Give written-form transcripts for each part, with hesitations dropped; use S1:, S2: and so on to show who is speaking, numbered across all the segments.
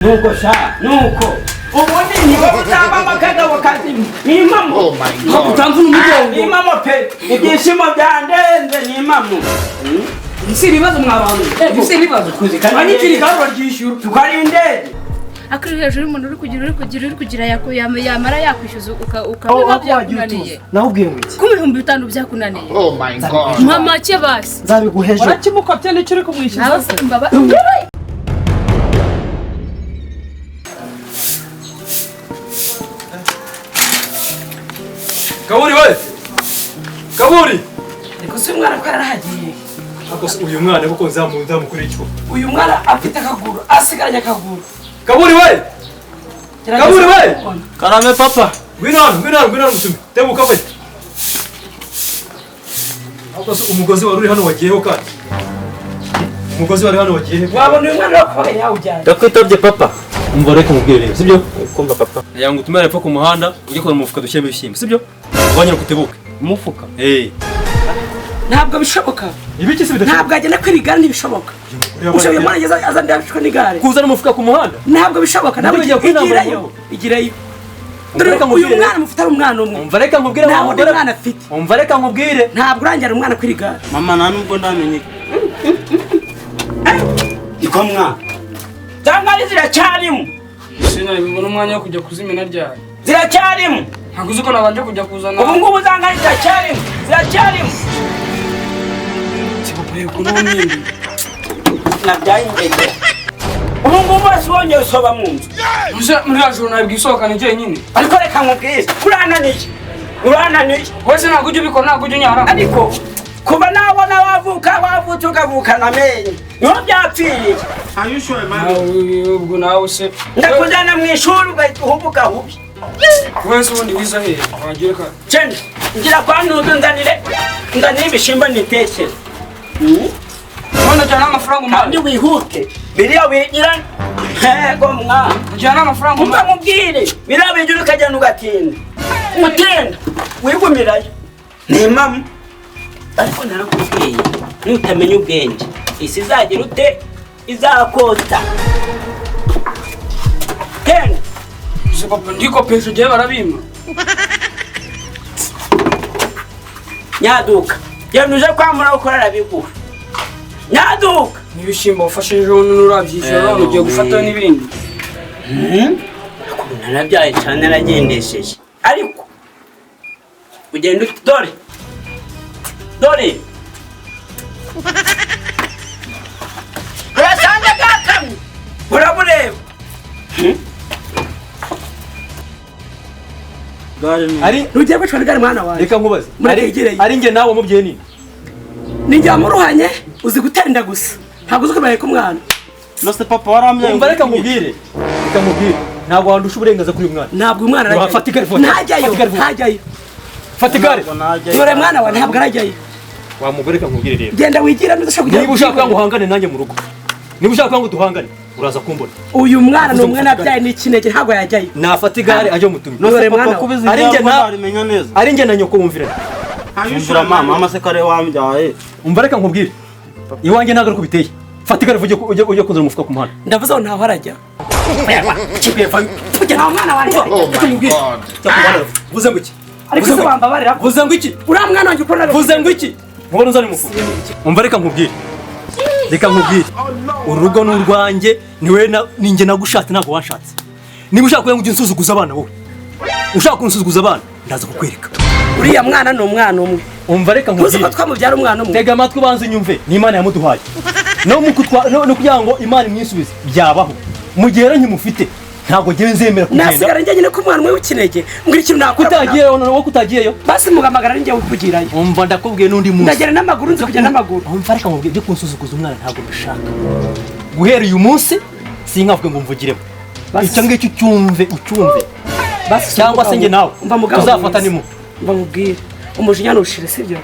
S1: nuko sha nuko ubundi ni bakutamba makaga wakati ni mamo.
S2: Oh my god.
S1: Utamvuna umugongo ni mamo pe ibyishimo byandenze ni mamo.
S3: Isi bibazo mwabantu isi bibazo
S1: kuzikana
S3: ikiri karo ryishyura
S1: tukarinde
S4: akari hejuru umuntu uri kugira yamara yakwishyuza ukaba byakunaniye
S3: nahubwiye ngo iki
S4: ku 5,000 byakunaniye.
S2: Oh my god.
S4: Mama cye basi
S3: nzabiguheje warakimukopye n'icyo uri kumwishyuza
S5: Kaburi we! Kaburi!
S3: Niko si umwana ko arahagiye.
S5: Ako uyu mwana kuko nzamukuri icyo.
S3: Uyu mwana afite akaguru, asigaranye akaguru.
S5: Kaburi we! Kaburi we!
S6: Karame papa.
S5: Gwinana mutume. Tebuka we. Ako umugozi wari uri hano wagiyeho kandi. Umugozi wari hano wagiyeho.
S3: Wabona uyu mwana wakoye yawe ujyanye.
S6: Ndakwitabye papa.
S5: Umva reka mubwire, sibyo?
S6: Kumva papa.
S5: Yangu tumere pfa ku muhanda, ujye kora umufuka dushyemo ibishyimbo, sibyo? Ubanye kutebuka.
S6: Umufuka.
S3: Ntabwo bishoboka.
S5: Ibiki se bidashoboka?
S3: Ntabwo agenda kwirigara ntibishoboka. Ushoboye mwana ageza azandi abishwe n'igare.
S5: Kuzana umufuka ku muhanda?
S3: Ntabwo bishoboka. Ntabwo igirayo. Dore ko uyu mwana mufite umwana umwe.
S5: Umva reka nkubwire
S3: ngo umugore mwana afite.
S5: Umva reka nkubwire.
S3: Ntabwo urangira umwana kwirigara.
S6: Mama nta nubwo ndamenye.
S1: ikomwa Zangari ziracyarimo.
S3: Sina ibona umwanya wo kujya kuzimena ryari.
S1: Ziracyarimo.
S3: Ntabwo uzi ko nabanje kujya kuzana.
S1: Ubu ngubu zangari ziracyarimo.
S3: Kibukure kuno mwindi.
S1: Nabyaye ingege. Ubu ngubu wongeye usoba mu nzu.
S3: Muri ajoro nabwo isohokana je nyine.
S1: Ariko reka nkubwire urananiye.
S3: Wese ntabwo ujye ubikora ntabwo ujye unyara.
S1: Ariko kuba nabona wavutse ukavukana amenyo niho byapfiriye.
S6: Ayushoye
S3: ubwo nawe se
S1: ndakujyana mu ishuri ugahita uhubuka hubi.
S3: Wese ubundi wiza hehe wagiye ka
S1: Chen ngira kwa ntudu ndanire ibishimba nitekere.
S3: None jana amafaranga
S1: Kandi wihute biriya wigira hego mwa
S3: jana amafaranga
S1: mubwire biriya bigira ukajyana ugatinda wigumirayo ni mama. Ariko narakubwiye nutamenya ubwenge isi izagira ute izakota. Ken
S3: papa ndiko pesho je barabima
S1: nyaduka yanuje kwamura ukorera biguha nyaduka
S3: nibishimba ufashije n'urabyishyura ugiye gufata n'ibindi.
S1: Akunda nabyaye cyane aragendesheje ariko ugenda dore urasanga gakamye urabureba.
S5: Ari
S3: rugiye kwicwa n'igare mwana wawe.
S5: Reka nkubaze. Ari nge nawe mubyeyi ni.
S3: Ninjya muruhanye uzi gutenda gusa. Ntabwo uzi kubaye ku mwana.
S6: Nose papa waramye.
S5: Umva reka nkubwire. Ntabwo wandusha uburenganzira kuri uyu mwana.
S3: Ntabwo umwana arajya.
S5: Fatikare.
S3: Ntajyayo.
S5: Fatikare.
S3: Dore mwana wawe ntabwo arajyayo.
S5: Wa mugore reka nkubwire rero.
S3: Genda wigira n'udashaka kujya.
S5: Niba ushaka ngo uhangane nanjye mu rugo. Niba ushaka ngo duhangane uraza kumbona.
S3: Uyu mwana ni umwe nabyaye n'ikinege ntabwo yajyayo.
S5: Nafata igare aje mutumye.
S3: Dore mwana
S6: kubiza arimenya neza.
S5: Ari nge na nyoko wumvira.
S6: Ayushura mama sekare wambyaye.
S5: Umva reka nkubwire. Iwanjye ntago kubiteye. Fatikare ujye kuzana umufuka ku muhanda.
S3: Ndavuze ngo ntaho arajya. Ujya nta mwana wanjye.
S2: Oh my god.
S5: Vuze ngo iki?
S3: Ariko se wambabarira.
S5: Vuze ngo iki?
S3: Uriya mwana wanjye ukora.
S5: Vuze ngo iki? Mubona uzane umufuka. Umva reka nkubwire. Urugo n'urwanjye ninjye nagushatse ntabwo wanshatse. Niba ushaka kugira ngo ujye unsuzuguza abana wowe. Ushaka kunsuzuguza abana ndaza kukwereka.
S3: Uriya mwana ni umwana umwe.
S5: Umva reka nkubwire.
S3: Uzi ko twamubyara umwana umwe.
S5: Tega amatwi banze unyumve. Ni Imana yamuduhaye. No kugira ngo Imana imwisubize byabaho. Mu gihe nkimufite ntabwo ngiye nzemera kugenda.
S3: Nasigara njye nyine ko umwana umwe w'ikinege. Mbwira ikintu nakora.
S5: Kutagiyeyo.
S3: Basi mugamagara njye ukugirayo.
S5: Umva ndakubwiye n'undi munsi.
S3: Ndagera n'amaguru nzi kujya n'amaguru.
S5: Umva reka nkubwiye byo kunsuzuguza umwana ntabwo mbishaka. Guhera uyu munsi sinkavuge ngo mvugiremo. Icyo ngicyo ucyumve. Basi cyangwa se nge nawe tuzafata nimo.
S3: Mva mubwire umujinya nushire sibyo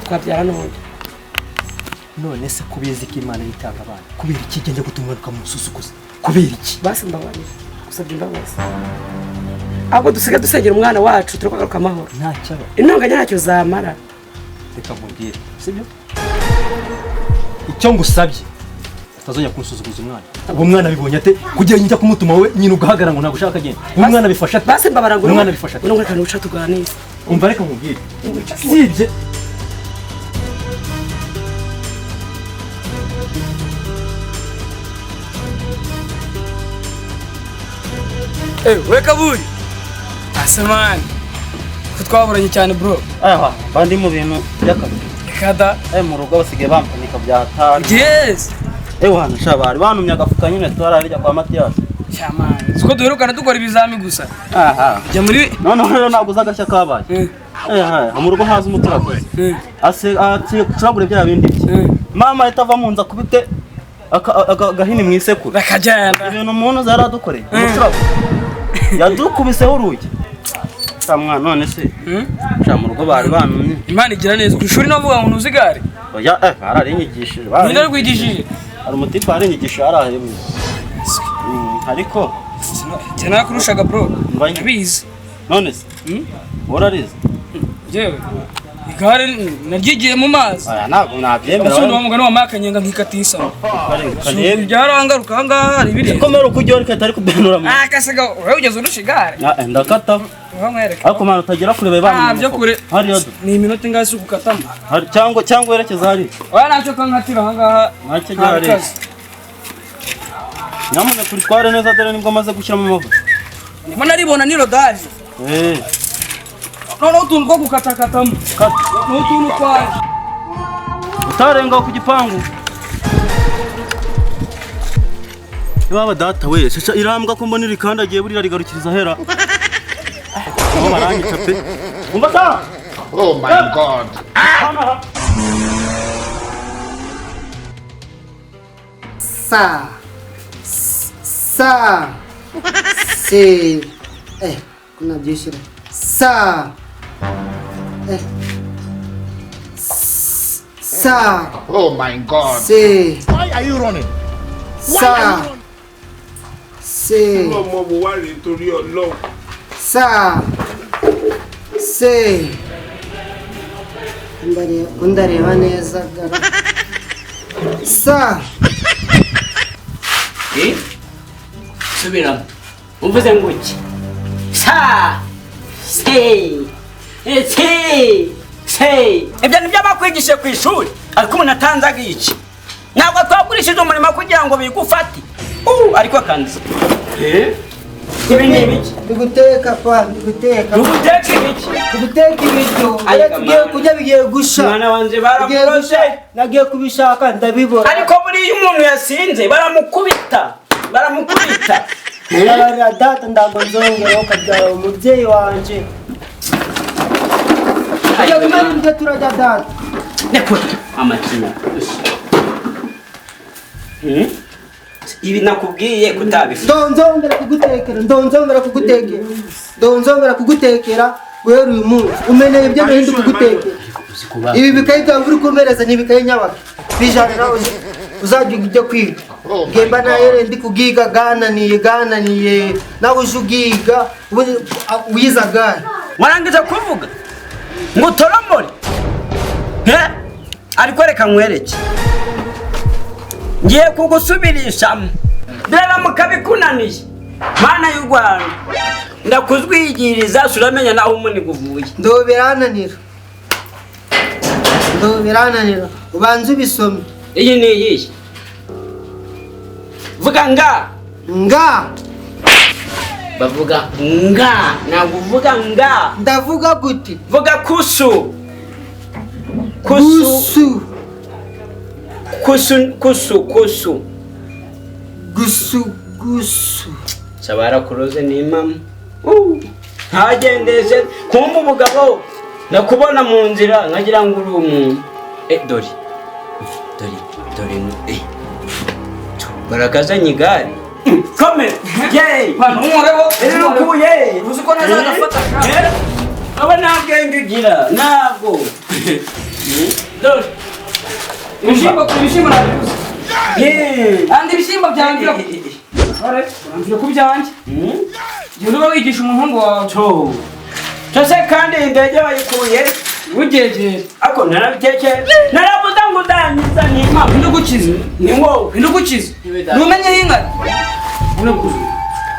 S3: twabyara none.
S5: None se kubizi ko Imana yitanga abana. Kubera iki gende gutumwaruka mu susuguza? Kubera iki?
S3: Basi mbabarira. Usabye imbabazi. Ahubwo dusiga dusengera umwana wacu turagaruka amahoro.
S5: Ntacyaba.
S3: Intonganya ntacyo zamara.
S5: Reka mubwire. Sibyo? Icyo ngusabye utazongera kunsuzuguza umwana. Uwo mwana bibonye ate kugira njya kumutuma we nyine ugahagarara ngo ntabwo ushaka agenda. Uwo mwana bifasha ate?
S3: Basi mbabarangura.
S5: Umwana bifasha ate?
S3: None kandi uca tuganira.
S5: Umva reka nkubwire. Sibye.
S7: Weka buri asemani ko twaburanye cyane bro.
S6: Aha bandi mu bintu by'akazi
S7: Kada
S6: mu rugo basigaye bampanika bya hatari.
S7: yes
S6: Hano shabari bantumye agafuka nyine twararya kwa Matiyasi.
S7: cyamani siko duherukana dukora ibizami gusa.
S6: Aha
S7: Jya muri
S6: none rero ntabwo uzagashya kabaye. Mu rugo haza umuturaguzi turagure bya bindi bye. Mama itava mu nza kubite agahini mu isekuru
S7: bakajyana
S6: ibintu umuntu zaradukoreye umuturaguzi yadukubiseho urugi mwana none se mu rugo bari bantumye.
S7: Imana igira neza ku ishuri navuga ngo ntuzigare.
S6: Oya bararinyigishije
S7: Ninde rwigishije?
S6: hari umutipe warinyigisha yarahebwe ariko
S7: cyane kurushaga bro ndabizi.
S6: none se urarize
S7: yewe igare naryigiye mu mazi.
S6: aya ntabwo nabyemera
S7: Umusore wa mugani wa makanyenga nkikatisa.
S6: kanebye
S7: Byarangaruka hanga hari biri.
S6: komera ukujya uri katari kubenura mu
S7: Akasaga wewe ugeze urusha igare.
S6: ndakata
S7: Wamwereka.
S6: ariko mwana utagera kure bana
S7: Byo kure.
S6: hariya
S7: Ni iminota ingasi gukatama.
S6: cyangwa werekeza hari
S7: Oya ntacyo kankatira hanga.
S6: ntacyo gihari nyamuneka turitware neza dore nibwo amaze gushyiramo amavuta.
S7: Ndimo naribona ni rodage. Noneho utuntu two gukatakatamo. N'utuntu twaje.
S6: utarenga ku gipangu baba data we shasha irambwa ko mbona irikandagiye burira rigarukiriza hera aho barangica pe umva ta.
S2: Oh my God.
S8: Se kuna byishira sa
S2: Oh my God.
S8: se
S2: Why are you running?
S8: sa se sa se undareba neza gara sa
S1: subiramo uvuze ngo iki sa se ibyo nibyo bakwigishe ku ishuri ariko umuntu atanzaga iki ntabwo twagurishije umurimo kugira ngo bigufate ariko kandi ibi ni ibiki
S8: Tuguteka pa, tuguteka.
S1: ntuguteke ibiki
S8: Tuguteka ibiryo. Tugiye kurya bigiye gusha.
S1: mwana wanjye barakurose
S8: Nagiye kubishaka ndabibona.
S1: ariko buriya umuntu yasinze baramukubita
S8: Barara data ntabwo nzongera ukabyara umubyeyi wanje. Ajya kumenya ibyo turajya data.
S1: nekura amakina ibi nakubwiye kutabifata
S8: ndonzongera kugutekera guhera uyu munsi umeneye ibyo nahindi kugutekera ibi bikayita uri kumereza ntibikaye nyabaka bijanira uzajya ujya kwiga gemba nayo ndi kugiga gananiye nawe uje ugiga wiza gare
S1: warangiza kuvuga ngo utoromore ariko reka nkwereke ngiye kugusubirishamo biramuka bikunaniye mana y'u Rwanda ndakuzwigiriza suramenya naho umuniga uvuye
S8: ndobirananira ubanza ubisome
S1: iyi ni iyihe vuga nga bavuga nga ntabwo uvuga nga
S8: ndavuga gute
S1: vuga kusu
S8: gusu
S1: sabara kuroze ni mama ntagendeze kumva umugabo nakubona mu nzira nkagira ngo uri umuntu dore barakazanye igare komera yeee
S7: ntureho
S1: ukuye
S7: uzi ko nazagafata
S1: aba nta bwenge ugira ntabwo dore
S7: ibishyimbo nabibuze kandi ibishyimbo byanjye urambwira ko byanjye igihe uba wigisha umuhungu wawe
S1: cyose kandi indege bayikuye
S7: ugegera
S1: ako narabitekeye narabuze ngo udangiza ni impamo
S7: indugukiza
S1: ni wowe
S7: indugukiza numenye y'ingano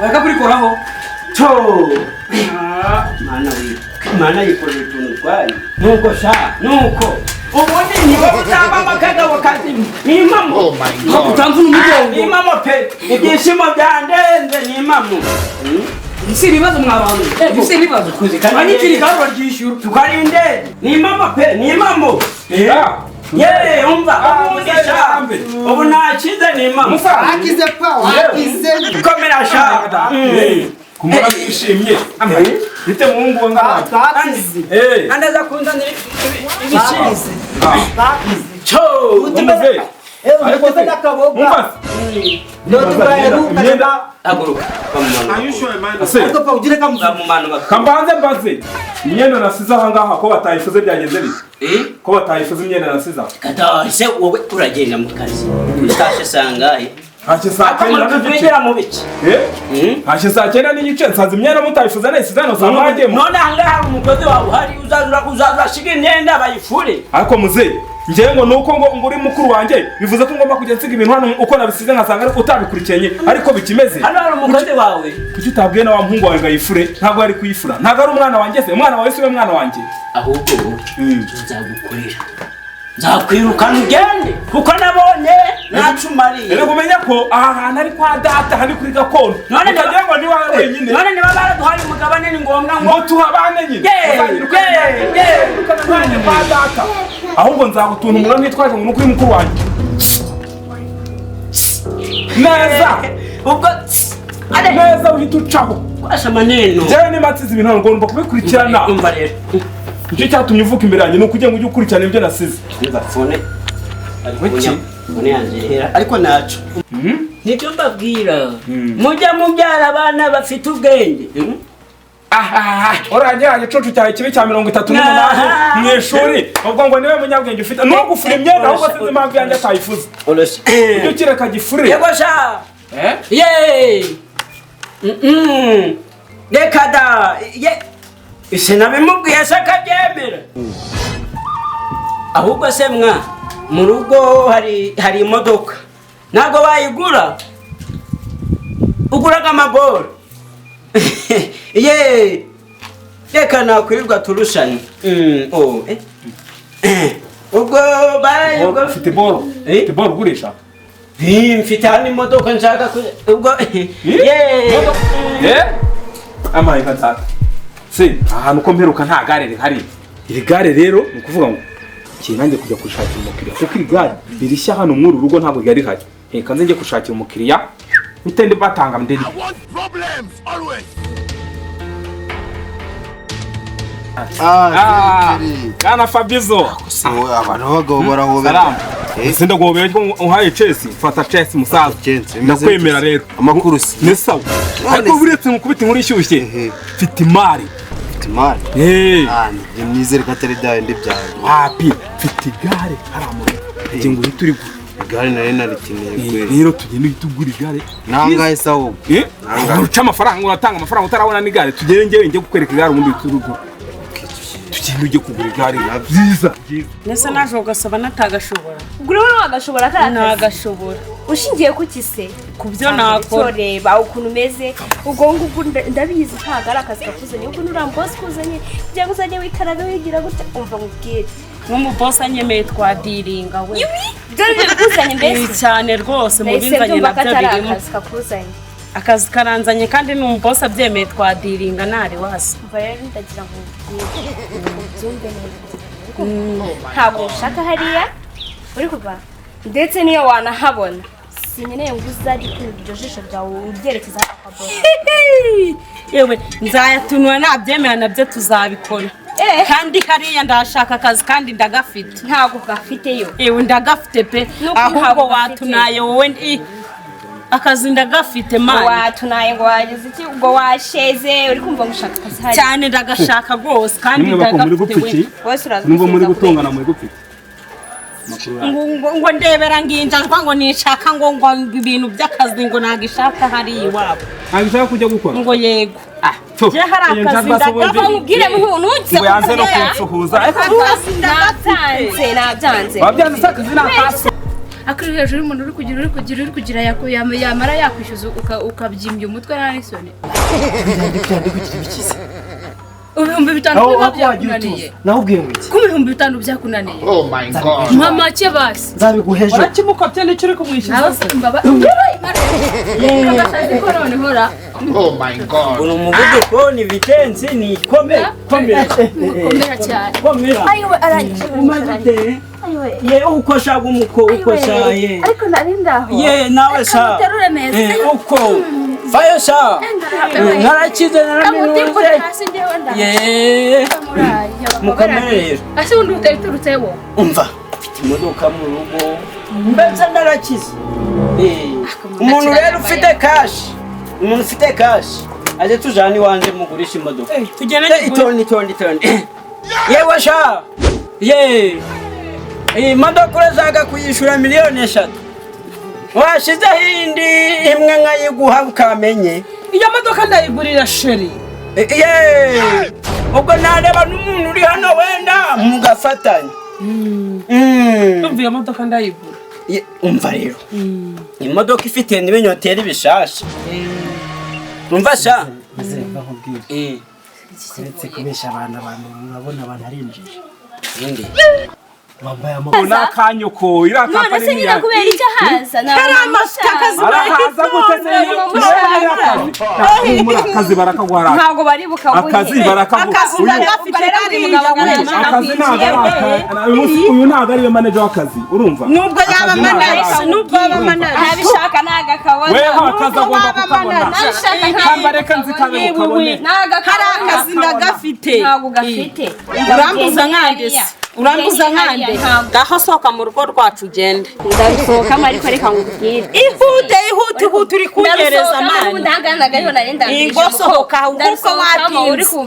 S7: weka kurikoraho
S1: cyo mana yikorera utuntu twari nuko sha nuko ubundi niba utaba akagabo kazima ni impamo
S2: Oh my God.
S7: utamvuna umugongo
S1: ni impamo pe ibyishimo byandenze ni impamo
S7: si ibibazo mwabantu si ibibazo abanyikiri kandi baryishyura
S1: tukarinde ni impamo pe ni impamo yeee umva ubundi sha ubu nakize ni impamo
S8: Wakize pa, wakize.
S1: komera sha
S9: kumara bishimye bite muhungu ngana
S8: Wakize.
S1: andaza kunzanira ibishimwe
S8: Wakize.
S1: cyo
S9: umuve
S8: Ariko se nakaboga.
S9: umva
S8: Ndio tukaheruka
S9: imyenda
S1: aguruka bamumana
S9: ase
S8: ariko pa ugire kamuza.
S1: bamumana
S9: kambanze mbaze imyenda nasize aha ngaha ko batayifuze byagenze bite ko batayifuze imyenda nasize aha
S1: kadase wowe uragenda mu kazi utashe sangahe
S9: ntacyo saa kenda n'igice
S1: twegera mu biki
S9: ntacyo saa kenda n'igice nsanze imyenda mutayifuze nayisize hano saa mwagemo
S1: none ahangaha hari umukozi wawe uhari uzaza ashiga imyenda bayifure
S9: ariko muzeyi njyewe ngo nuko ngo uri mukuru wanjye bivuze ko ngomba kujya nsiga ibintu hano uko nabisize nkasanga ariko utabikurikiranye ariko bikimeze
S1: hano hari umukozi wawe
S9: kuki utabwiye na wa muhungu wawe ngo ayifure ntabwo ari kuyifura ntabwo ari umwana wanjye se umwana wawe si we mwana wanjye
S1: ahubwo nzagukorera nzakwirukana ugende kuko nabonye nacumariye
S9: rero kumenya ko aha hantu ari kwa data hari kuri gakondo
S1: none
S9: utagira ngo ni wawe wenyine
S1: none niba baraduhaye umugabane ni ngombwa ngo
S9: ngo tuhabane nyine uzanyirukane kwa data ahubwo nzagutunga umuntu ntitwaje ngo nuko uri mukuru wanjye neza
S1: ubwo
S9: neza uhita ucaho
S1: kwasha maneno
S9: njyewe niba nsize ibintu hano ngomba kubikurikirana
S1: umva rero
S9: nicyo cyatumye uvuka imbere yanjye ni ukugira ngo ujye ukurikirana ibyo nasize
S1: umva fone fone yanjye hera ariko naco nibyo mbabwira mujya mubyara abana bafite ubwenge
S9: urajya igicucu cyawe kibi cya 38 mu ishuri ubwo ngo niwe munyabwenge ufite no gufura imyenda ahubwo sinzi impamvu yanjye atayifuze ujye ukireka gifure
S1: yego sha ye reka da ese nabimubwiye se akabyemera ahubwo se mwa mu rugo hari imodoka ntabwo bayigura uguraga amagoro ye reka nakwirirwa turushane ubwo barayigura
S9: ufite boro ugurisha
S1: mfite hano imodoka nshaka ubwo
S9: amaye nka data se ahantu ko mperuka nta gare rihari iri gare rero ni ukuvuga ngo nanjye kujya gushakira umukiriya kuko iri gare ririshya hano muri uru rugo ntabwo ryari rihari kanze njye gushakira umukiriya bitende batanga ndende kana Fabizo
S10: abantu bagabo barahobera
S9: senda gobera ko uhaye Chelsea fata Chelsea musaza ndakwemera rero
S10: amakuru si
S9: ni sawa ariko buretse mukubita inkuru ishyushye mfite imari
S10: nizere ko atari byawe ndi byawe
S9: hapi mfite igare haramuye ngiye ngo turi
S10: igare nari narikeneye
S9: rero tugende tugura igare
S10: nangahe sawo
S9: uca amafaranga uratanga amafaranga utarabona n'igare tugende njye kukwereka igare ubundi turugura tugende ujye kugura igare byiza
S3: nese naje ugasaba natagashobora
S4: ubwo rero wagashobora kandi
S3: nagashobora
S4: ushingiye ku kise
S3: kubyo nakora
S4: reba ukuntu umeze ubwo ngubwo ndabizi ntabwo ari akazi kakuzanye ubwo nurambosi kuzanye kugira ngo uzajye wikaraga wigira gute umva mubwire
S3: nk'umubosi anyemeye twadiringa we
S4: ibyo bikuzanye mbese
S3: cyane rwose mu binzanye nabyo birimo
S4: akazi kakuzanye
S3: akazi karanzanye kandi n'umubosi abyemeye twadiringa ntari wasi
S4: umva rero ndagira ngo ubyumve neza ntabwo ushaka hariya uri kuva ndetse niyo wanahabona sinkeneye ngo uzajye utunga iryo jisho ryawe ubyerekeza akabona
S3: yewe nzayatunura nabyemera nabyo tuzabikora kandi hariya ndashaka akazi kandi ndagafite
S4: ntabwo gafiteyo
S3: yewe ndagafite pe ahubwo watunaye wowe akazi ndagafite mani
S4: watunaye ngo wagize iki ubwo washeze uri kumva ngo ushaka akazi hariya
S3: cyane ndagashaka rwose kandi ndagafite we
S4: wese uraza
S9: nubwo muri gutongana muri gupfika
S11: ngo ndebera nginjajwa ngo nishaka ngo ibintu by'akazi ngo nagishaka hari iwabo
S9: Agishaka kujya gukora
S11: ngo yego
S9: cyo
S11: je hari akazi ndagafa mubwire ntunutse
S9: ngo yanze no kunsuhuza
S4: nabyanze
S9: wabyanze akazi nakase
S4: akuri hejuru umuntu uri kugira yamara yakwishyuza ukabyimbya umutwe n'isoni ibihumbi 5 byakunaniye
S5: nahubwiye ngo iki
S4: ku bihumbi 5 byakunaniye
S2: Oh my God.
S4: mama cye basi
S5: nzabiguheje
S11: warakimukopye n'icyo uri kumwishyuza
S2: Oh my God.
S1: uno muvuduko ni vitensi ni komera
S4: komera cyane
S1: komera
S4: ayiwe arangije
S1: umazite ye ukoshaga umuko ukoshaye
S4: ariko nari ndaho
S1: ye nawe sa
S4: terure neza
S1: uko fayo sa narakize naraminuze ye mukomerere
S4: ase undi uteturutse wo
S1: umva mfite imodoka mu rugo mbese narakize umuntu rero ufite cash umuntu ufite cash aje tujana iwanje mugurisha imodoka
S11: tugende
S1: itoni yewe sha ye imodoka urazaga kuyishura miliyoni 3 washizeho indi imwe nkayiguha ukamenye
S11: iyo modoka ndayigurira sheri
S1: ye ubwo nareba n'umuntu uri hano wenda mugafatanya
S11: umva iyo modoka ndayigura
S1: umva rero imodoka ifite n'ibinyoteri bishasha umva sha
S5: nkubwire kuretse kubesha abantu urabona abantu ari injiji bambaye amoko
S9: nakanyoko irakapa
S4: none se nyina kubera icyo haza
S9: arahaza guteze akazi barakagwara
S4: ntago bari bukaguhe
S9: akazi barakagura akazi uyu ntago ari we manager w'akazi urumva
S11: nubwo yaba manager
S4: nabishaka nagakabona
S9: weho akazi agomba kukabona kamba reka nzikabe ukabone
S11: hari akazi ndagafite
S4: ntago gafite
S11: urambuza nkande ngaho sohoka mu rugo rwacu ugende
S4: ndasohokamo ariko reka ngubwire
S11: ihute uri kunyereza amani ingo sohoka uko watinze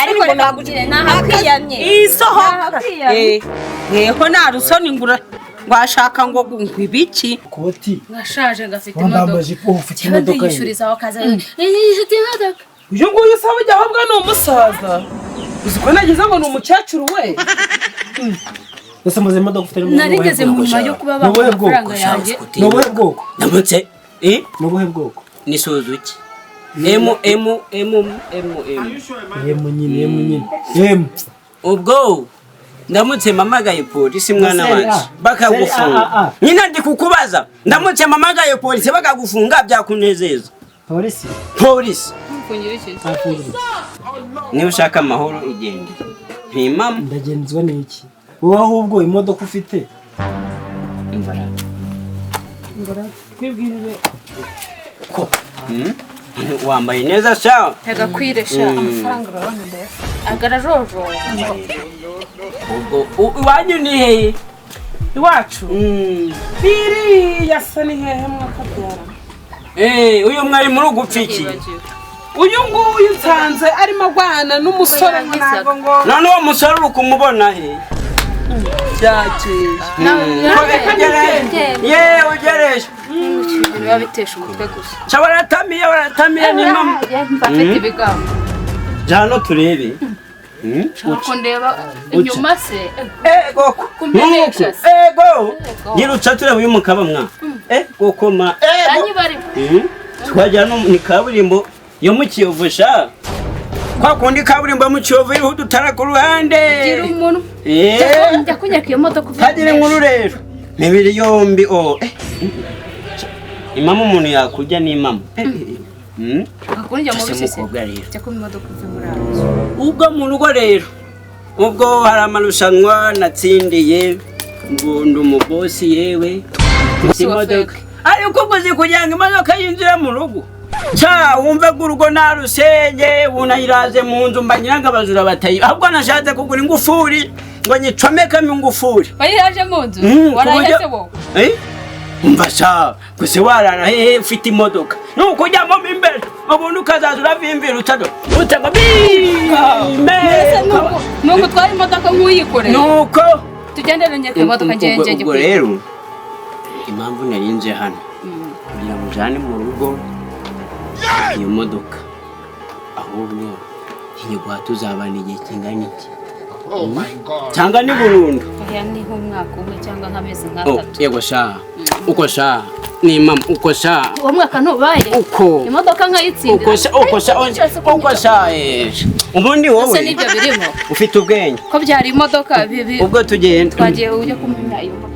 S4: ariko reka ngubwire nahakwiyamye
S11: isohoka yeho nta rusoni ngura washaka ngo ibiki
S5: koti
S4: ngashaje ngafite
S5: wambaje ufite imodoka
S4: yishurizaho kaza yifite imodoka
S11: uyu nguyu usaba ujya ahubwo ni umusaza uziko nagize ngo ni umukecuru we
S5: ese muze imodoka ufite
S4: narigeze mu nyuma yo kuba bampa amafaranga yanjye
S5: ni ubuhe bwoko
S1: ndamutse
S5: ni ubuhe bwoko
S1: ni Suzuki M ubwo ndamutse mamagaye polisi mwana wacu bakagufunga nyina ndi kukubaza ndamutse mamagaye polisi bakagufunga byakunezeza polisi niba ushaka amahoro igende ntimama
S5: ndagenzwa n'iki wowe ahubwo imodoka ufite
S11: twibwirire
S1: ko wambaye neza sha
S4: agakwiresha amafaranga urabona agarajojo
S1: ubwo iwanyu ni hehe
S11: iwacu biriya se ni hehe mwakabyara
S1: uyu mwari muri ugupfiki
S11: uyu nguyu nsanze arimo agwana n'umusore ntabwo ngo
S1: none uwo musore uri kumubona he ye ugereje
S4: babitesha umutwe gusa
S1: cha waratamiye ni mama
S4: mbafite ibigambo
S1: jano turebe
S4: uko ndeba inyuma se
S1: goko
S4: kumbenesha
S1: go yiruca turebe uyu mukaba mwa goko ma
S4: anyi bari
S1: twajyana ni kaburimbo yo mu Kiyovu sha kwa kundi kaburimbo mu Kiyovu iriho dutara ku ruhande
S4: gira umuntu njya kunyaka iyo modoka uvuye
S1: kagire inkuru rero mibiri yombi imama umuntu yakujya ni imama
S4: akakunjya mu bisese cyo ku modoka uvuye muri aho
S1: ubwo mu rugo rero ubwo hari amarushanwa natsindiye ngo ndi umubosi yewe imodoka ariko ukoze kugira ngo imodoka yinjira mu rugo cha wumve gurugo narusenye bunayiraze mu nzu mbanyanga abajura batayi ahubwo nashatse kugura ingufuri ngo nyicomeka mu ngufuri
S4: bayiraje mu nzu warahetse bo
S1: umva cha kuse warara hehe ufite imodoka nuko ujyamo imbere ubundi ukazaza uravimvira utado utego
S4: nuko twari imodoka nk'uyikore
S1: nuko
S4: tugendere njye ku imodoka ngenje
S1: ubwo rero impamvu narinje hano kugira ngo ujane mu rugo iyo modoka ahubwo inyugwa tuzabana igihe kingana iki cyangwa ni burundu
S4: oya ni nk'umwaka umwe cyangwa nk'amezi nk'atatu
S1: yego sha uko sha ni mama uko sha
S4: uwo mwaka ntubaye
S1: uko
S4: imodoka nkayitsindira
S1: uko sha ubundi wowe
S4: ese nibyo birimo
S1: ufite ubwenge
S4: ko byari imodoka
S1: ubwo tugenda
S4: twagiye ujya kumenya iyo modoka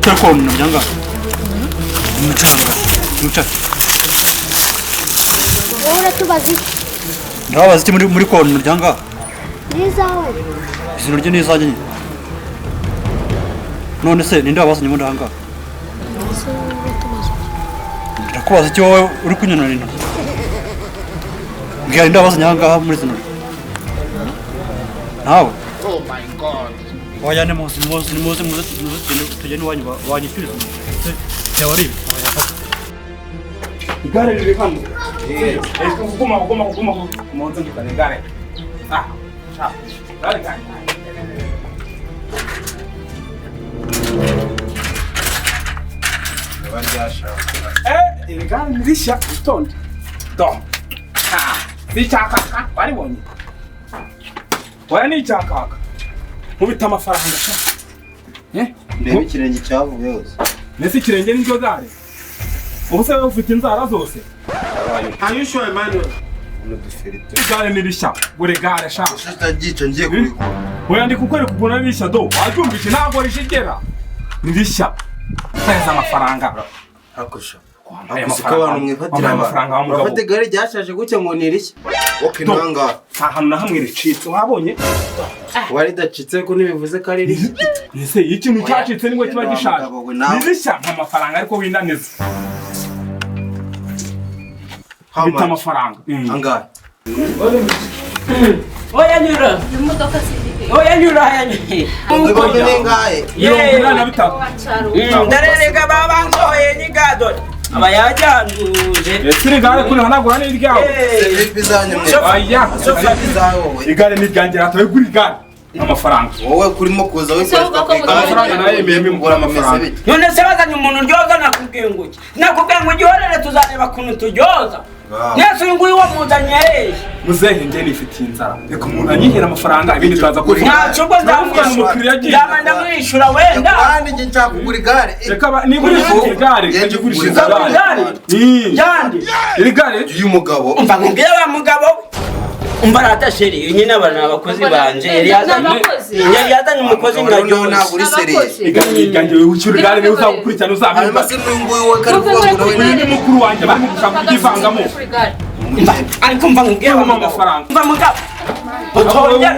S5: telefone nabyanga mucha
S12: wowe tubazi
S5: ndabaza iki muri konti nabyanga
S12: nizawe
S5: izina rye nizajye none se ninde wabazanye mu ndanga ndakubaza iki wowe uri kunyonora intoki mbwira ninde wabazanye aha muri zino nawe wajyane muzi tugende wanyishyuriza byaba ari ibi
S9: igare riri hano kuguma umunsi ngikane igare gare iri gare nirishya itonde zicyakaka waribonye waya ni icyakaka nkubita amafaranga
S10: ndeba ikirenge cyavuye hose
S9: nese ikirenge n'iryo gare ubu se ufite inzara zose
S10: ayushoye Emmanuel
S9: igare nirishya buri gare sha
S10: utagica ngiye kubikora
S9: oya ndi kukwereka ukuntu ari rishya do wabyumvise ntabwo rishigera nirishya neza amafaranga
S10: akosha Akusika abantu mwifatira amafaranga bafite gare ryashaje gucya ngo nirishya okay nanga
S9: ahantu na hamwe ricitse wabonye
S10: wari dacitse ko nibivuze ko ari rishya
S9: ese ikintu cyacitse nibwo kiba gishaje nirishya amafaranga ariko winaniza bita amafaranga
S10: angahe
S1: oya nyura
S4: imodoka sindike
S1: oya nyura hayanye
S10: ubwo nengaye
S1: ndarereka babangoye n'igado aba yajyanuje
S9: igare kuri hanagura n'iryawe igare n'iryanjye ratoye kuri igare amafaranga
S10: wowe kurimo kuza
S9: amafaranga nayo yemeye mugura amafaranga
S1: none se bazanye umuntu uryoza nakubwiye ngo igihorere tuzareba ukuntu turyoza yesu uyu nguyu wamuzanye hehe
S9: muzehe njye nifitiye inzara reka umuntu anyihera amafaranga ibindi turaza kuri
S1: ntacyo ubwo ndamwishyura ndamwishyura wenda
S10: kandi njye nshaka kugura igare
S9: reka nigurisha igare ngigurisha igare
S1: yandi
S9: iri gare
S10: y'umugabo
S1: umva nkubwire wa mugabo umva ratasheri nyine abana abakozi banje yari yazanye umukozi ngajyo
S10: ntabwo uri seriye
S9: iganje ucyura igare niwe uzagukurikirana uzamenya
S10: amase n'unguyu we kari kuvuga ngo
S9: uyu ni mukuru wanjye bari gushaka kugivangamo
S1: ariko mva nkubwire wa
S9: amafaranga
S1: mva mugabo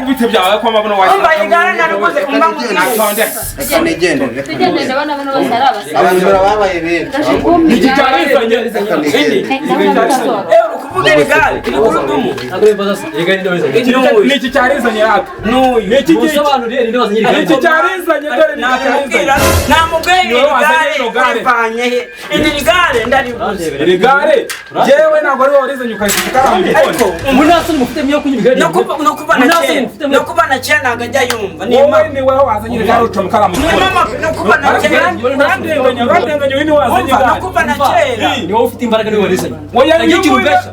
S9: bite byawe ko amabona waje
S1: umva igare narikoze umva nkubwire
S10: tugendere
S4: abana bose ari abasore
S10: abantu barabaye benshi
S9: iki cyarizanye
S1: ukuvuga igare ikurudumu
S9: ni iki cyarizanye rata ni iki
S5: usobanuriye ninde wazanye
S9: ni iki cyarizanye dore
S1: nakubwira namubwiye igare ivanye he iri gare ndaribuze
S9: iri gare jewe ntabwo ari wowe warizanye ukayishyira ikaramu
S1: ariko
S5: umunasi mufite miyo kunywa igare
S1: no kuba na cyane ntabwo ajya yumva
S9: wowe ni wowe wazanye iri gare uca mu karamu
S1: no kuba na cyane
S9: urandenganya uyu ni wazanye igare
S1: no kuba na cyane
S5: ni wowe ufite imbaraga niwe warizanye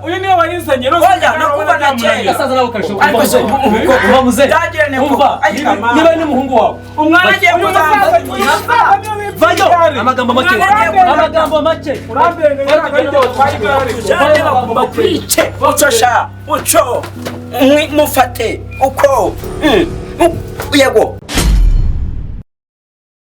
S9: uyu ni wowe warizanye
S1: oya no kuba na cyane
S5: gasaza nawe karisho
S1: ariko se
S5: umva muze umva niba ni umuhungu wawe
S1: umwana agiye kuzamba
S5: vayo amagambo make
S1: bakwice ucosha uco mufate uko yego